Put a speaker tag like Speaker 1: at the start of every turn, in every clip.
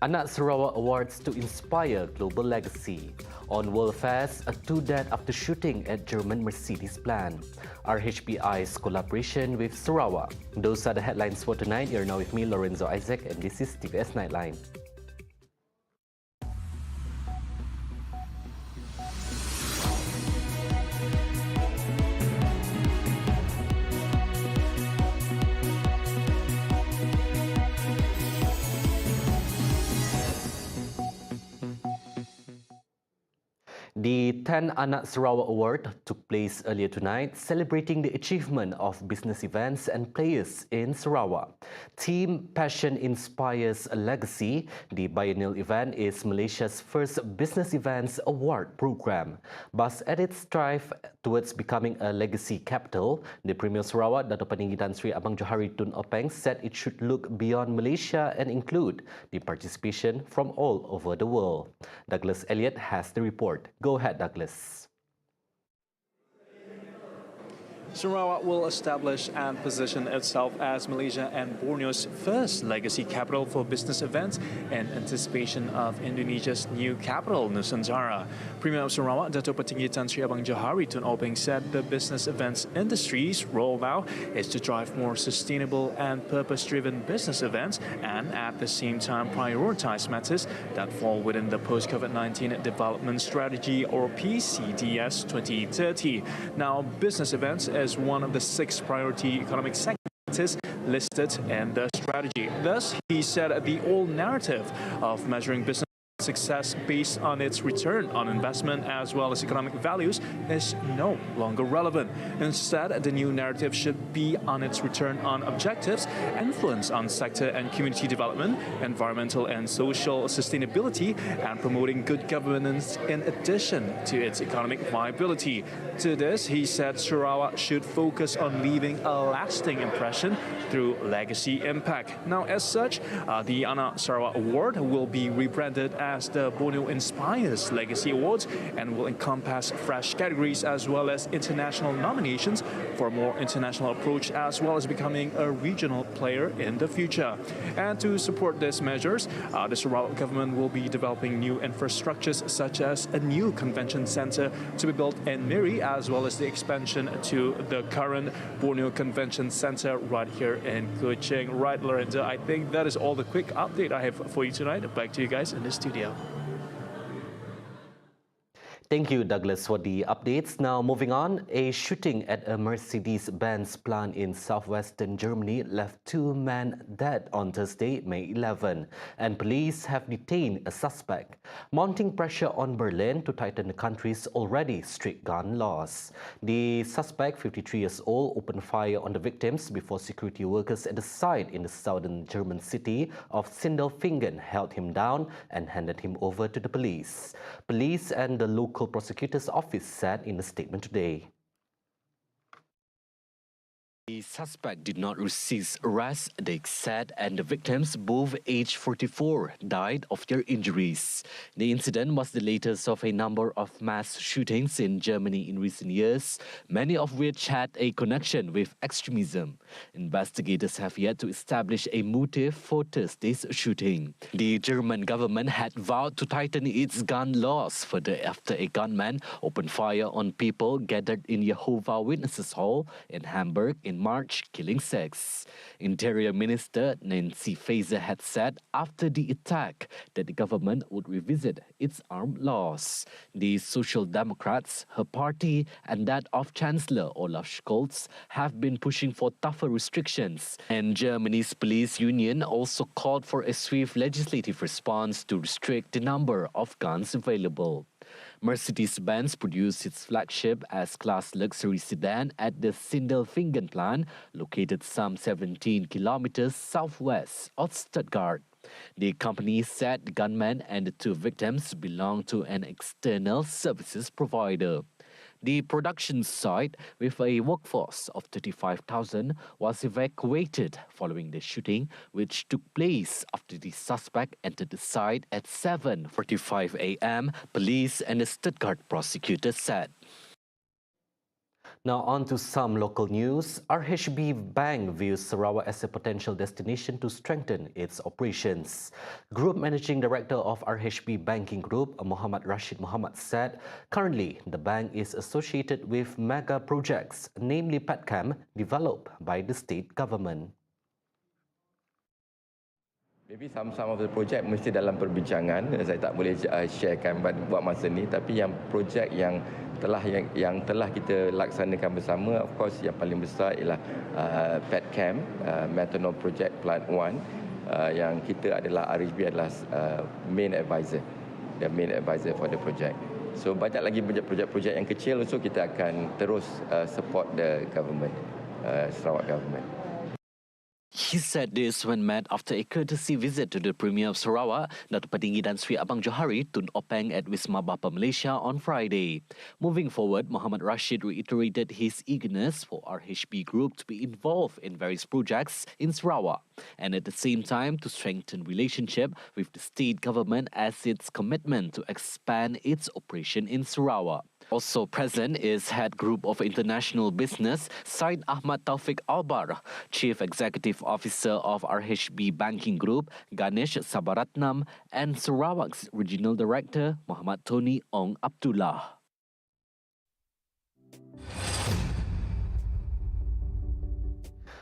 Speaker 1: Anak Sarawak Awards to inspire global legacy. On World Fairs, two dead after shooting at German Mercedes plant. RHBI's collaboration with Sarawak. Those are the headlines for tonight. You're now with me, Lorenzo Isaac, and this is TVS Nightline. The 10 Anak Sarawak Award took place earlier tonight, celebrating the achievement of business events and players in Sarawak. Team Passion Inspires a Legacy. The biennial event is Malaysia's first business events award program. But at its strive towards becoming a legacy capital, the Premier Sarawak, Dato' Peninggi Tan Sri Abang Johari Tun Openg, said it should look beyond Malaysia and include the participation from all over the world. Douglas Elliott has the report. Go ahead, Douglas.
Speaker 2: Sarawak will establish and position itself as Malaysia and Borneo's first legacy capital for business events in anticipation of Indonesia's new capital, Nusantara. Premier of Sarawak, Dato' Peninggi Tan Sri Abang Johari Tun Openg, said the business events industry's role now is to drive more sustainable and purpose-driven business events and at the same time prioritize matters that fall within the post-COVID-19 development strategy or PCDS 2030. Now, business events is one of the 6 priority economic sectors listed in the strategy. Thus, he said the old narrative of measuring business success based on its return on investment as well as economic values is no longer relevant. Instead, the new narrative should be on its return on objectives, influence on sector and community development, environmental and social sustainability, and promoting good governance in addition to its economic viability. To this, he said Sarawak should focus on leaving a lasting impression through legacy impact. Now, as such, the Anak Sarawak Award will be rebranded as the Borneo Inspires Legacy Awards and will encompass fresh categories as well as international nominations for a more international approach as well as becoming a regional player in the future. And to support these measures, the Sarawak government will be developing new infrastructures such as a new convention center to be built in Miri as well as the expansion to the current Borneo Convention Center right here in Kuching. Right, Lorenzo, I think that is all the quick update I have for you tonight. Back to you guys in the studio.
Speaker 1: Thank you, Douglas, for the updates. Now, moving on, a shooting at a Mercedes-Benz plant in southwestern Germany left 2 men dead on Thursday, May 11, and police have detained a suspect, mounting pressure on Berlin to tighten the country's already strict gun laws. The suspect, 53 years old, opened fire on the victims before security workers at the site in the southern German city of Sindelfingen held him down and handed him over to the police. Police and the local prosecutor's office said in a statement today. The suspect did not resist arrest, they said, and the victims, both aged 44, died of their injuries. The incident was the latest of a number of mass shootings in Germany in recent years, many of which had a connection with extremism. Investigators have yet to establish a motive for Thursday's shooting. The German government had vowed to tighten its gun laws further after a gunman opened fire on people gathered in Jehovah's Witnesses Hall in Hamburg in March, killing 6. Interior Minister Nancy Faeser had said after the attack that the government would revisit its armed laws. The Social Democrats, her party, and that of Chancellor Olaf Scholz have been pushing for tougher restrictions, and Germany's police union also called for a swift legislative response to restrict the number of guns available. Mercedes-Benz produced its flagship S-Class luxury sedan at the Sindelfingen plant, located some 17 kilometers southwest of Stuttgart. The company said the gunman and the 2 victims belonged to an external services provider. The production site, with a workforce of 35,000, was evacuated following the shooting, which took place after the suspect entered the site at 7:45 a.m., police and the Stuttgart prosecutor said. Now on to some local news. RHB Bank views Sarawak as a potential destination to strengthen its operations. Group Managing Director of RHB Banking Group, Muhammad Rashid Muhammad said, currently the bank is associated with mega projects, namely PATCAM, developed by the state government.
Speaker 3: Maybe some of the project mesti dalam perbincangan. Saya tak boleh sharekan buat masa ni, tapi yang projek yang telah kita laksanakan bersama, of course yang paling besar ialah PATCAM, Methanol Project Plant 1, yang kita adalah RHB adalah main advisor, the main advisor for the project. So banyak lagi projek-projek yang kecil, so kita akan terus support the government, Sarawak government.
Speaker 1: He said this when met after a courtesy visit to the Premier of Sarawak, Datuk Petinggi Tan Sri Abang Johari Tun Openg at Wisma Bapa Malaysia on Friday. Moving forward, Muhammad Rashid reiterated his eagerness for RHB Group to be involved in various projects in Sarawak and at the same time to strengthen relationship with the state government as its commitment to expand its operation in Sarawak. Also present is Head Group of International Business, Syed Ahmad Taufik Albar, Chief Executive Officer of RHB Banking Group, Ganesh Sabaratnam, and Sarawak's Regional Director, Muhammad Tony Ong Abdullah.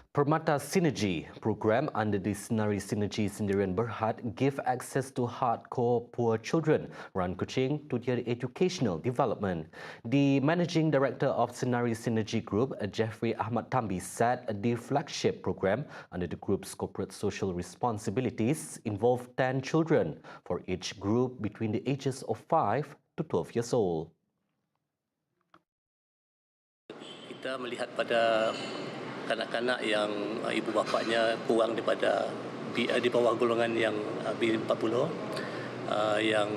Speaker 1: Permata Synergy program under the Senari Synergy Sendirian Berhad give access to hardcore poor children around Kuching to their educational development. The Managing Director of Senari Synergy Group, Jeffrey Ahmad Tambi, said the flagship program under the group's corporate social responsibilities involved 10 children for each group between the ages of 5 to 12 years old.
Speaker 4: Kita melihat pada kanak-kanak yang ibu bapanya kurang daripada di bawah golongan yang B40 yang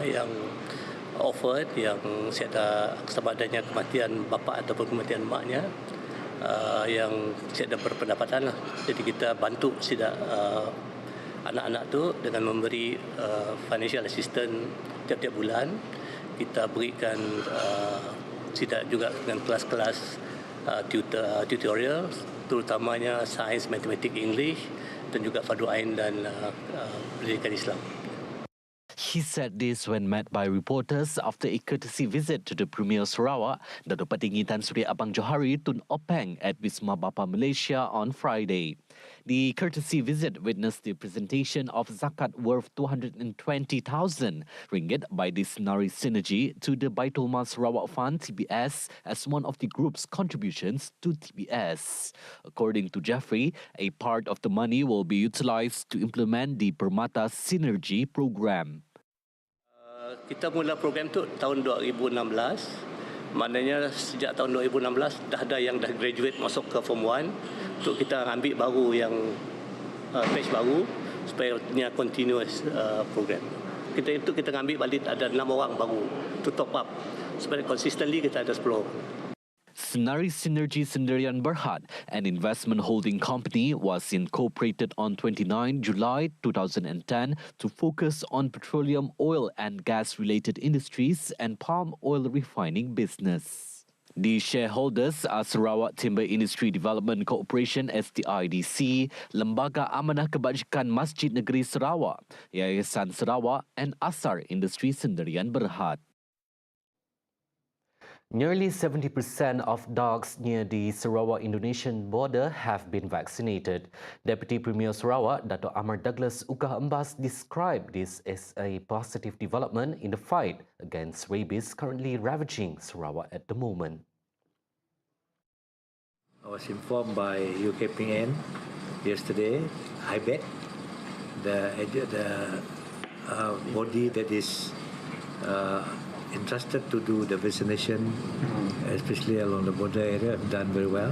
Speaker 4: yang offered yang siada sama adanya kematian bapa ataupun kematian maknya yang siada berpendapatan lah. Jadi kita bantu siada anak-anak tu dengan memberi financial assistance tiap-tiap bulan. Kita berikan siada juga dengan kelas-kelas tutorial, terutamanya sains, matematik, English dan juga fardu ain dan pendidikan Islam.
Speaker 1: He said this when met by reporters after a courtesy visit to the Premier Sarawak, Datuk Petinggi Tan Sri Abang Johari Tun Openg at Wisma Bapa Malaysia on Friday. The courtesy visit witnessed the presentation of zakat worth 220,000 ringgit by the Senari Synergy to the Baitul Mal Sarawak Fund TBS as one of the group's contributions to TBS. According to Jeffrey, a part of the money will be utilised to implement the Permata Synergy program.
Speaker 4: Kita mula program tu tahun 2016. Maknanya sejak tahun 2016 dah ada yang dah graduate masuk ke Form 1. Untuk kita ambil baru yang batch baru supaya punya continuous program. Kita ambil balik ada 6 orang baru to top up. Supaya consistently kita ada 10 orang.
Speaker 1: Senari Synergy Sendirian Berhad, an investment holding company, was incorporated on 29 July 2010 to focus on petroleum, oil and gas-related industries and palm oil refining business. The shareholders are Sarawak Timber Industry Development Corporation STIDC, Lembaga Amanah Kebajikan Masjid Negeri Sarawak, Yayasan Sarawak and Asar Industri Sendirian Berhad. Nearly 70% of dogs near the Sarawak-Indonesian border have been vaccinated. Deputy Premier Sarawak, Dato' Amar Douglas Ugah Embas, described this as a positive development in the fight against rabies currently ravaging Sarawak at the moment.
Speaker 5: I was informed by UKPN yesterday, IBET, the body that is entrusted to do the vaccination, especially along the border area, have done very well.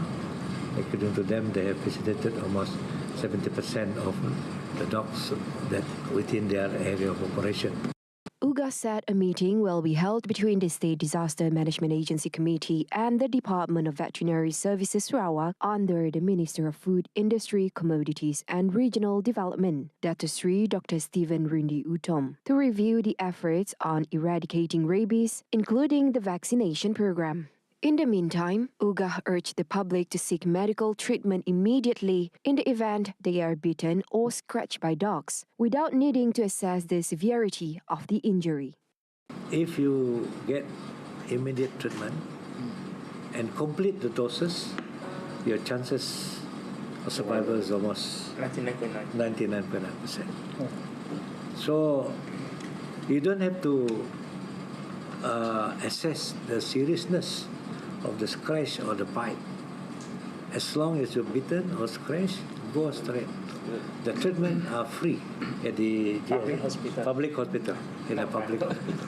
Speaker 5: According to them, they have vaccinated almost 70% of the dogs that within their area of operation.
Speaker 6: Uga said a meeting will be held between the State Disaster Management Agency Committee and the Department of Veterinary Services Sarawak under the Minister of Food, Industry, Commodities and Regional Development, Dato' Sri Dr. Stephen Rundi Utom, to review the efforts on eradicating rabies, including the vaccination program. In the meantime, UGA urged the public to seek medical treatment immediately in the event they are bitten or scratched by dogs, without needing to assess the severity of the injury.
Speaker 5: If you get immediate treatment and complete the doses, your chances of survival is almost 99.9%. So you don't have to assess the seriousness of the scratch or the bite. As long as you're bitten or scratched, go straight. The treatment are free at the public hospital. In a public hospital.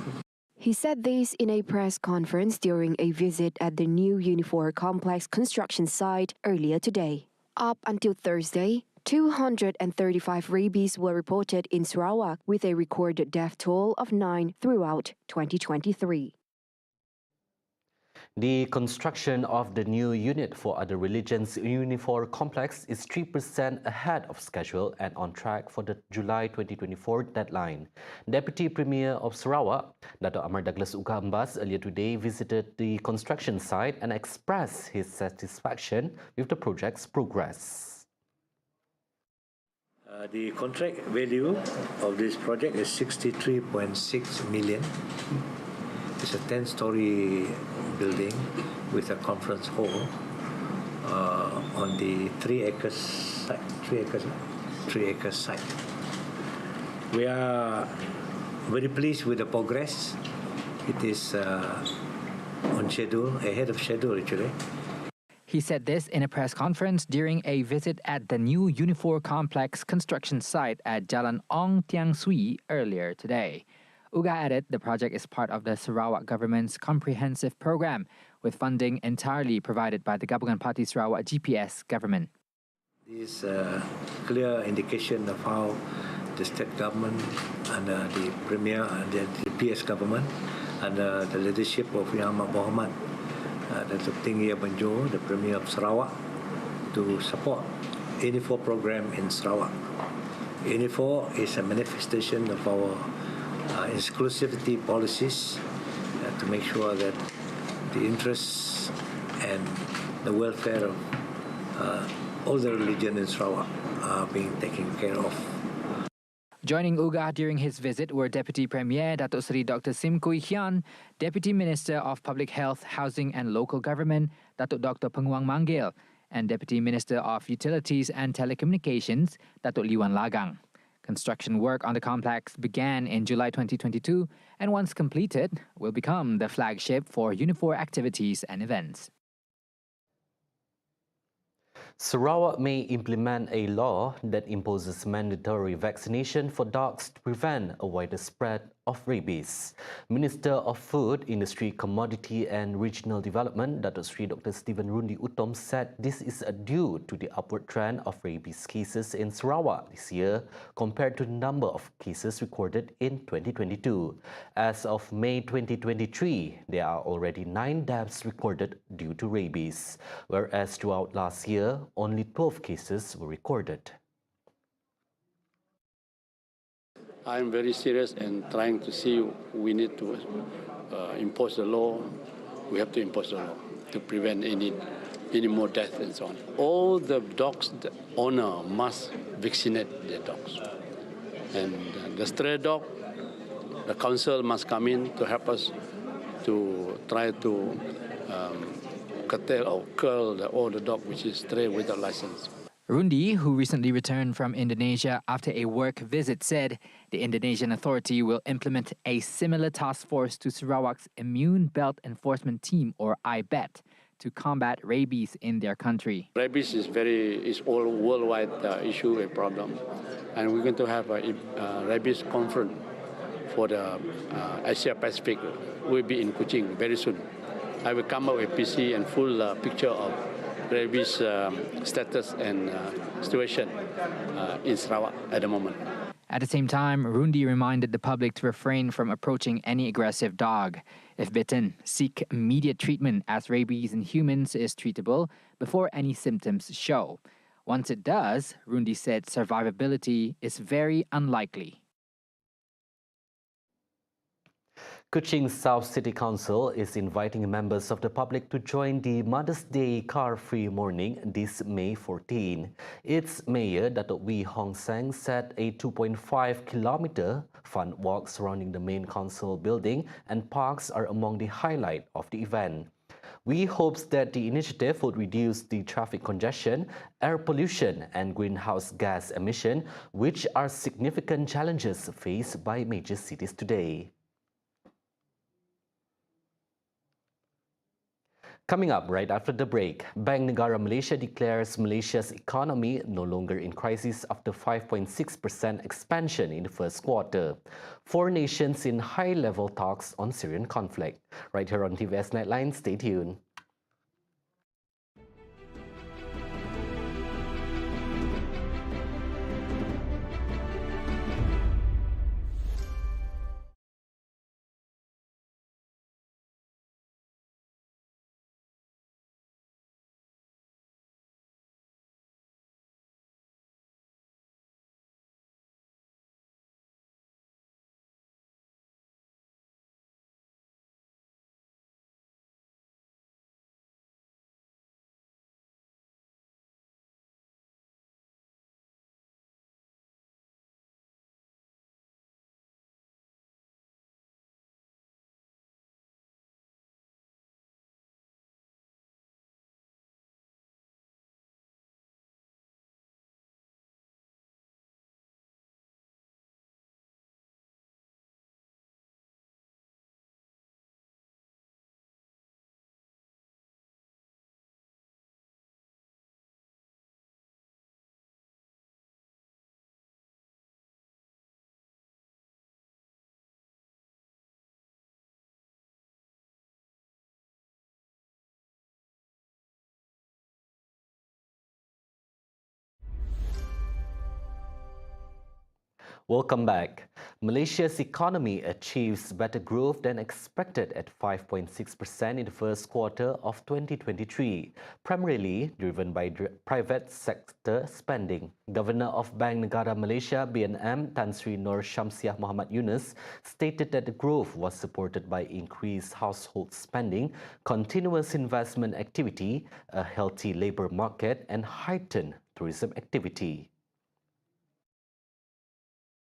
Speaker 6: He said this in a press conference during a visit at the new Unifor complex construction site earlier today. Up until Thursday, 235 rabies were reported in Sarawak, with a recorded death toll of 9 throughout 2023.
Speaker 1: The construction of the new unit for other religions Unifor complex is 3% ahead of schedule and on track for the July 2024 deadline. Deputy Premier of Sarawak, Dato' Amar Douglas Uga Ambas, earlier today visited the construction site and expressed his satisfaction with the project's progress.
Speaker 5: The contract value of this project is 63.6 million. It's a 10-story building with a conference hall on the 3 acres site. 3 acres site. We are very pleased with the progress. It is on schedule, ahead of schedule actually.
Speaker 7: He said this in a press conference during a visit at the new Unifor complex construction site at Jalan Ong Tiang Sui earlier today. Uga added the project is part of the Sarawak government's comprehensive program, with funding entirely provided by the Gabungan Party Sarawak GPS government.
Speaker 5: This is a clear indication of how the state government and the Premier and the GPS government under the leadership of Yang Amat Berhormat Datuk Tinggi Abang Jo, the Premier of Sarawak, to support Unifor program in Sarawak. Unifor is a manifestation of our exclusivity policies to make sure that the interests and the welfare of all the religion in Sarawak are being taken care of.
Speaker 7: Joining Uga during his visit were Deputy Premier Datuk Seri Dr. Sim Kui Hian, Deputy Minister of Public Health, Housing and Local Government Datuk Dr. Penguang Manggil, and Deputy Minister of Utilities and Telecommunications Datuk Liwan Lagang. Construction work on the complex began in July 2022 and once completed will become the flagship for Unifor activities and events.
Speaker 1: Sarawak may implement a law that imposes mandatory vaccination for dogs to prevent a wider spread of rabies. Minister of Food, Industry, Commodity and Regional Development, Datuk Seri Dr. Stephen Rundi Utom, said this is due to the upward trend of rabies cases in Sarawak this year compared to the number of cases recorded in 2022. As of May 2023, there are already 9 deaths recorded due to rabies, whereas throughout last year, only 12 cases were recorded.
Speaker 8: I'm very serious and trying to see we need to impose the law. We have to impose the law to prevent any more death and so on. All the dogs, the owner must vaccinate their dogs. And the stray dog, the council must come in to help us to try to curtail or curl all the dog which is stray without license.
Speaker 7: Rundi, who recently returned from Indonesia after a work visit, said the Indonesian authority will implement a similar task force to Sarawak's Immune Belt Enforcement Team, or IBET, to combat rabies in their country.
Speaker 8: Rabies is all worldwide issue, a problem, and we're going to have a rabies conference for the Asia Pacific. We'll be in Kuching very soon. I will come up with PC and full picture of rabies status and situation in Sarawak at the moment.
Speaker 7: At the same time, Rundi reminded the public to refrain from approaching any aggressive dog. If bitten, seek immediate treatment, as rabies in humans is treatable before any symptoms show. Once it does, Rundi said survivability is very unlikely.
Speaker 1: Kuching South City Council is inviting members of the public to join the Mother's Day car-free morning this May 14. Its mayor, Datuk Wee Hong Sang, said a 2.5-kilometre fun walk surrounding the main council building and parks are among the highlight of the event. We hopes that the initiative would reduce the traffic congestion, air pollution and greenhouse gas emission, which are significant challenges faced by major cities today. Coming up right after the break, Bank Negara Malaysia declares Malaysia's economy no longer in crisis after 5.6% expansion in the first quarter. Four nations in high-level talks on Syrian conflict. Right here on TVS Nightline, stay tuned. Welcome back. Malaysia's economy achieves better growth than expected at 5.6% in the first quarter of 2023, primarily driven by private sector spending. Governor of Bank Negara Malaysia (BNM) Tan Sri Nur Shamsiah Muhammad Yunus stated that the growth was supported by increased household spending, continuous investment activity, a healthy labour market and heightened tourism activity.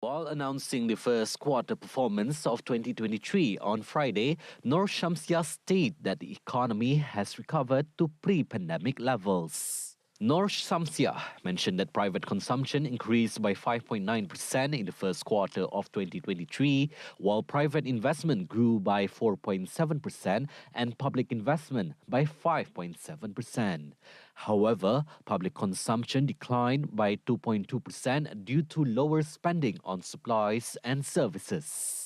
Speaker 1: While announcing the first quarter performance of 2023 on Friday, Nur Shamsiah stated that the economy has recovered to pre-pandemic levels. Nur Shamsiah mentioned that private consumption increased by 5.9% in the first quarter of 2023, while private investment grew by 4.7% and public investment by 5.7%. However, public consumption declined by 2.2% due to lower spending on supplies and services.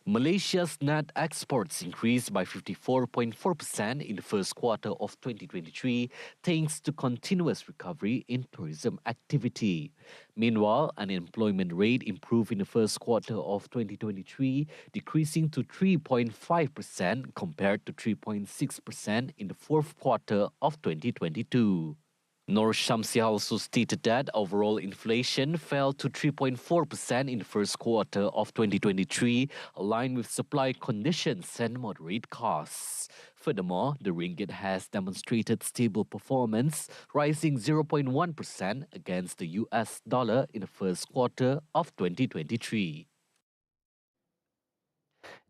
Speaker 1: Malaysia's net exports increased by 54.4% in the first quarter of 2023, thanks to continuous recovery in tourism activity. Meanwhile, unemployment rate improved in the first quarter of 2023, decreasing to 3.5% compared to 3.6% in the fourth quarter of 2022. Nur Shamsiah also stated that overall inflation fell to 3.4% in the first quarter of 2023, aligned with supply conditions and moderate costs. Furthermore, the ringgit has demonstrated stable performance, rising 0.1% against the US dollar in the first quarter of 2023.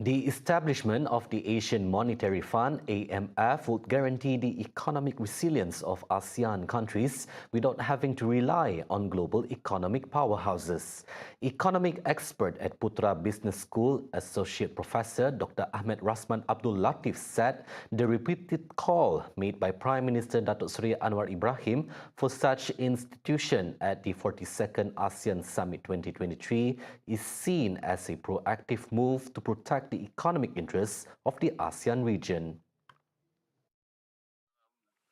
Speaker 1: The establishment of the Asian Monetary Fund (AMF) would guarantee the economic resilience of ASEAN countries without having to rely on global economic powerhouses. Economic expert at Putra Business School, Associate Professor Dr. Ahmed Rasman Abdul Latif said the repeated call made by Prime Minister Datuk Seri Anwar Ibrahim for such institution at the 42nd ASEAN Summit 2023 is seen as a proactive move to protect the economic interests of the ASEAN region.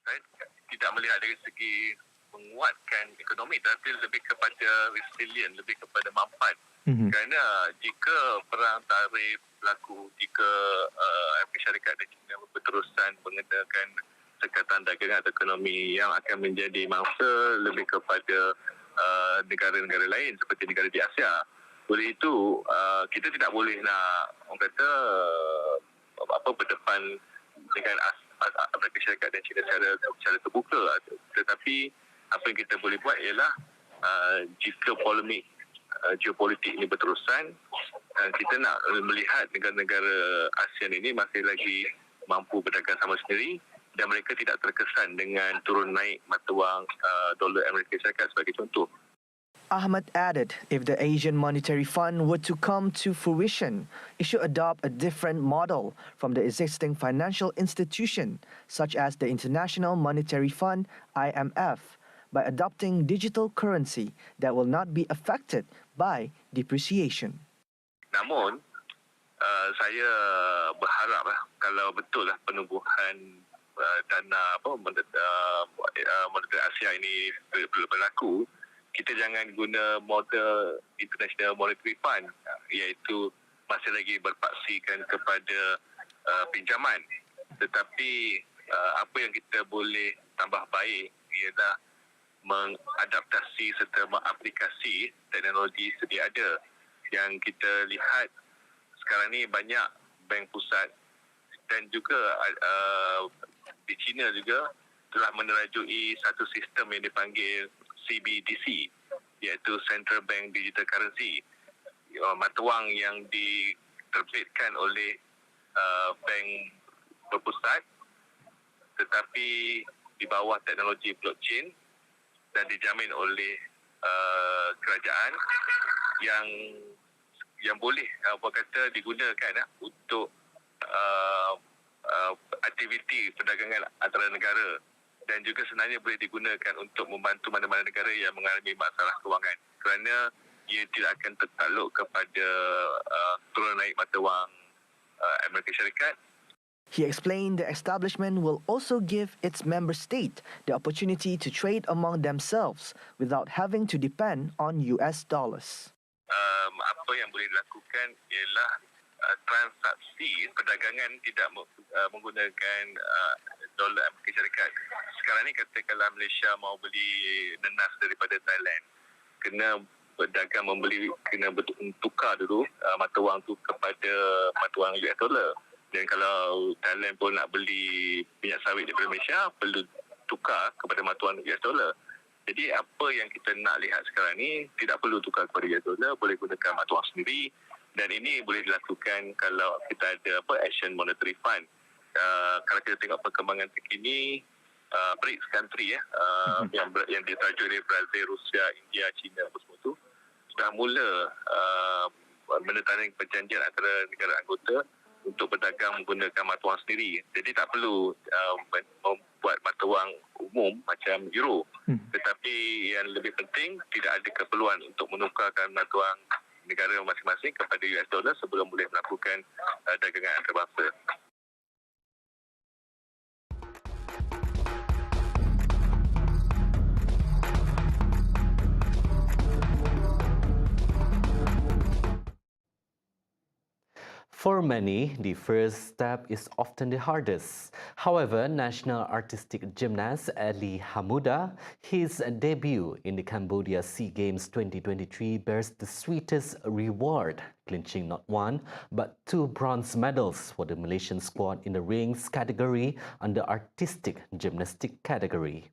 Speaker 9: Saya tidak melihat dari segi menguatkan ekonomi, tapi lebih kepada resilient, lebih kepada manfaat. Kerana jika perang tarif berlaku, jika syarikat dan China berterusan mengenakan sekatan dagangan atau ekonomi yang akan menjadi mangsa lebih kepada negara-negara lain seperti negara di Asia. Oleh itu, kita tidak boleh nak, orang kata, berdepan dengan Amerika Syarikat dan China secara terbuka. Tetapi apa yang kita boleh buat ialah jika polemik geopolitik ini berterusan, kita nak melihat negara-negara ASEAN ini masih lagi mampu berdagang sama sendiri dan mereka tidak terkesan dengan turun naik mata wang dolar Amerika Syarikat sebagai contoh.
Speaker 10: Ahmad added, if the Asian Monetary Fund were to come to fruition, it should adopt a different model from the existing financial institution, such as the International Monetary Fund, IMF, by adopting digital currency that will not be affected by depreciation.
Speaker 9: Namun, saya berharap kalau betul penumbuhan dana moneter Asia ini berlaku, kita jangan guna model International Monetary Fund, iaitu masih lagi berpaksikan kepada pinjaman. Tetapi apa yang kita boleh tambah baik ialah mengadaptasi serta mengaplikasi teknologi sedia ada. Yang kita lihat sekarang ni banyak bank pusat dan juga di China juga telah menerajui satu sistem yang dipanggil CBDC, iaitu Central Bank Digital Currency, mata wang yang diterbitkan oleh bank berpusat tetapi di bawah teknologi blockchain dan dijamin oleh kerajaan yang boleh digunakan untuk aktiviti perdagangan antara negara dan juga sebenarnya boleh digunakan untuk membantu mana-mana negara yang mengalami masalah kewangan kerana ia tidak akan tertakluk kepada turun naik mata wang Amerika Syarikat.
Speaker 10: He explained the establishment will also give its member state the opportunity to trade among themselves without having to depend on US dollars.
Speaker 9: Apa yang boleh dilakukan ialah transaksi perdagangan tidak menggunakan dolar Amerika Syarikat. Sekarang ni katakanlah Malaysia mau beli nenas daripada Thailand, kena berdagang membeli, kena tukar dulu mata wang tu kepada mata wang US dollar. Dan kalau Thailand pun nak beli minyak sawit daripada Malaysia, perlu tukar kepada mata wang US dollar. Jadi apa yang kita nak lihat sekarang ni tidak perlu tukar kepada US dollar, boleh gunakan mata wang sendiri dan ini boleh dilakukan kalau kita ada Asian Monetary Fund. Kalau kita tengok perkembangan terkini, BRICS country yang ditajuk dari Brazil, Rusia, India, China semua tu sudah mula menandatangani perjanjian antara negara anggota untuk berdagang menggunakan mata wang sendiri. Jadi tak perlu membuat mata wang umum macam euro. Tetapi yang lebih penting, tidak ada keperluan untuk menukarkan mata wang negara masing-masing kepada US dollar sebelum boleh melakukan dagangan antarabangsa.
Speaker 1: For many, the first step is often the hardest. However, national artistic gymnast Ali Hamuda, his debut in the Cambodia SEA Games 2023 bears the sweetest reward, clinching not one, but 2 bronze medals for the Malaysian squad in the rings category under artistic gymnastic category.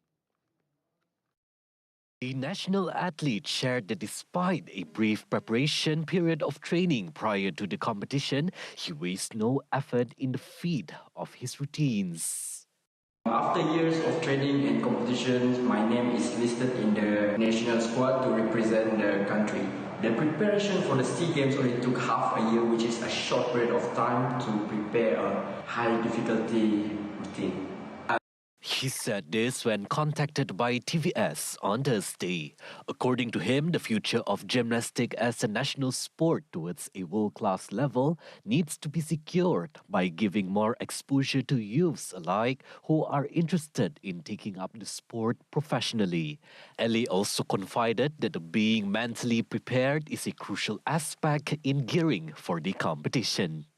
Speaker 1: The national athlete shared that despite a brief preparation period of training prior to the competition, he wastes no effort in the feed of his routines.
Speaker 11: After years of training and competitions, my name is listed in the national squad to represent the country. The preparation for the SEA Games only took half a year, which is a short period of time to prepare a high difficulty routine.
Speaker 1: He said this when contacted by TVS on Thursday. According to him, the future of gymnastics as a national sport towards a world-class level needs to be secured by giving more exposure to youths alike who are interested in taking up the sport professionally. Ali also confided that being mentally prepared is a crucial aspect in gearing for the competition.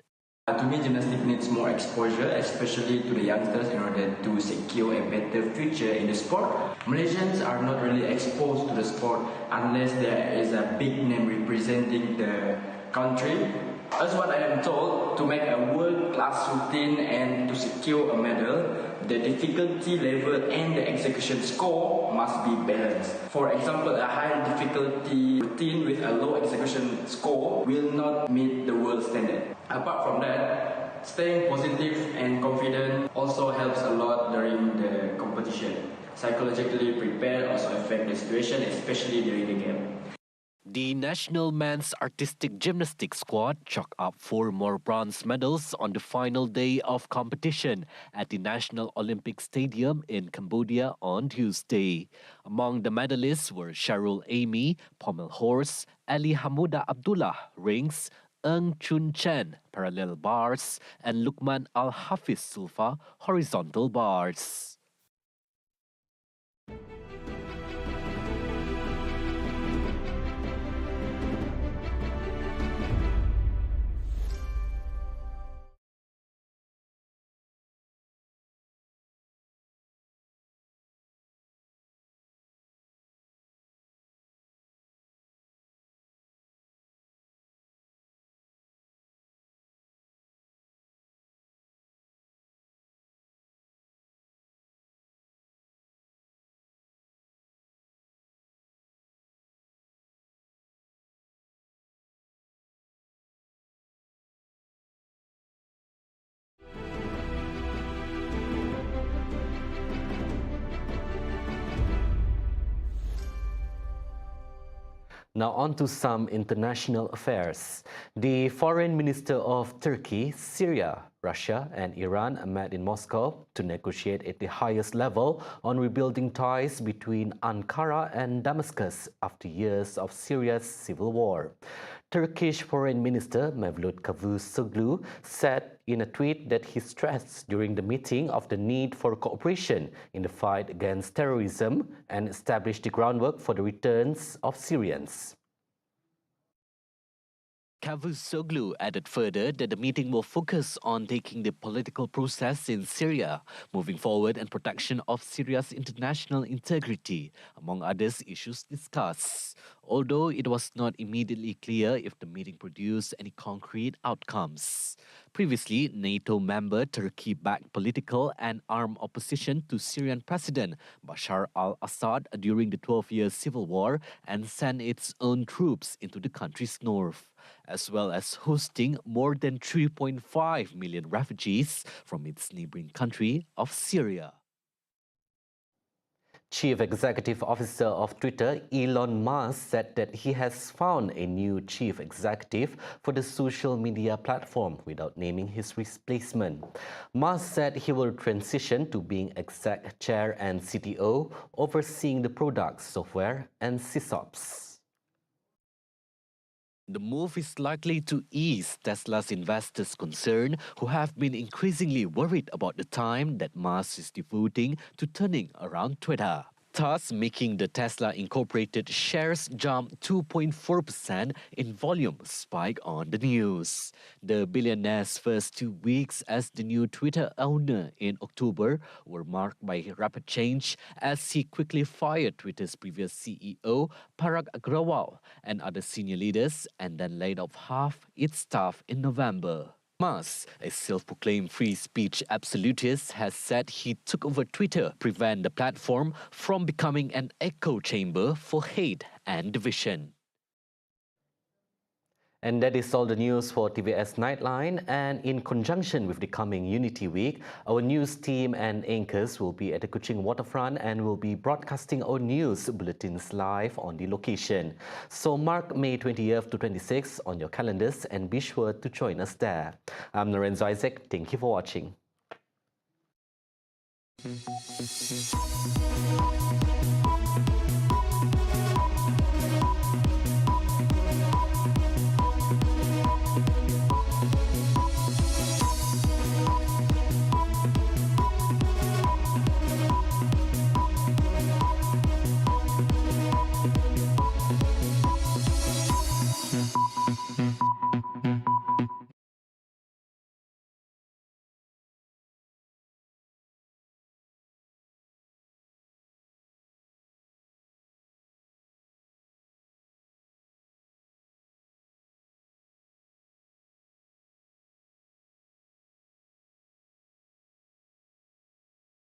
Speaker 11: To me, gymnastics needs more exposure, especially to the youngsters, in order to secure a better future in the sport. Malaysians are not really exposed to the sport unless there is a big name representing the country. As what I am told, to make a world-class routine and to secure a medal, the difficulty level and the execution score must be balanced. For example, a high difficulty routine with a low execution score will not meet the world standard. Apart from that, staying positive and confident also helps a lot during the competition. Psychologically prepared also affect the situation, especially during the game.
Speaker 1: The national men's artistic gymnastics squad chalked up 4 more bronze medals on the final day of competition at the National Olympic Stadium in Cambodia on Tuesday. Among the medalists were Sharul Amy, pommel horse, Ali Hamuda Abdullah, rings, Eng Chun Chen, parallel bars, and Lukman Al-Hafiz Sulfa, horizontal bars. Now on to some international affairs. The foreign minister of Turkey, Syria, Russia and Iran met in Moscow to negotiate at the highest level on rebuilding ties between Ankara and Damascus after years of Syria's civil war. Turkish Foreign Minister Mevlut Cavusoglu said in a tweet that he stressed during the meeting of the need for cooperation in the fight against terrorism and established the groundwork for the returns of Syrians. Cavusoglu added further that the meeting will focus on taking the political process in Syria, moving forward, and protection of Syria's international integrity, among others issues discussed. Although it was not immediately clear if the meeting produced any concrete outcomes. Previously, NATO member Turkey backed political and armed opposition to Syrian President Bashar al-Assad during the 12-year civil war and sent its own troops into the country's north, as well as hosting more than 3.5 million refugees from its neighboring country of Syria. Chief Executive Officer of Twitter, Elon Musk, said that he has found a new chief executive for the social media platform without naming his replacement. Musk said he will transition to being exec chair and CTO, overseeing the product, software, and sysops. The move is likely to ease Tesla's investors' concern, who have been increasingly worried about the time that Musk is devoting to turning around Twitter, thus making the Tesla Incorporated shares jump 2.4% in volume spike on the news. The billionaire's first 2 weeks as the new Twitter owner in October were marked by rapid change as he quickly fired Twitter's previous CEO, Parag Agrawal, and other senior leaders, and then laid off half its staff in November. Musk, a self-proclaimed free speech absolutist, has said he took over Twitter to prevent the platform from becoming an echo chamber for hate and division. And that is all the news for TVS Nightline. And in conjunction with the coming Unity Week, our news team and anchors will be at the Kuching waterfront and will be broadcasting our news bulletins live on the location. So mark May 20th to 26th on your calendars and be sure to join us there. I'm Lorenzo Isaac. Thank you for watching.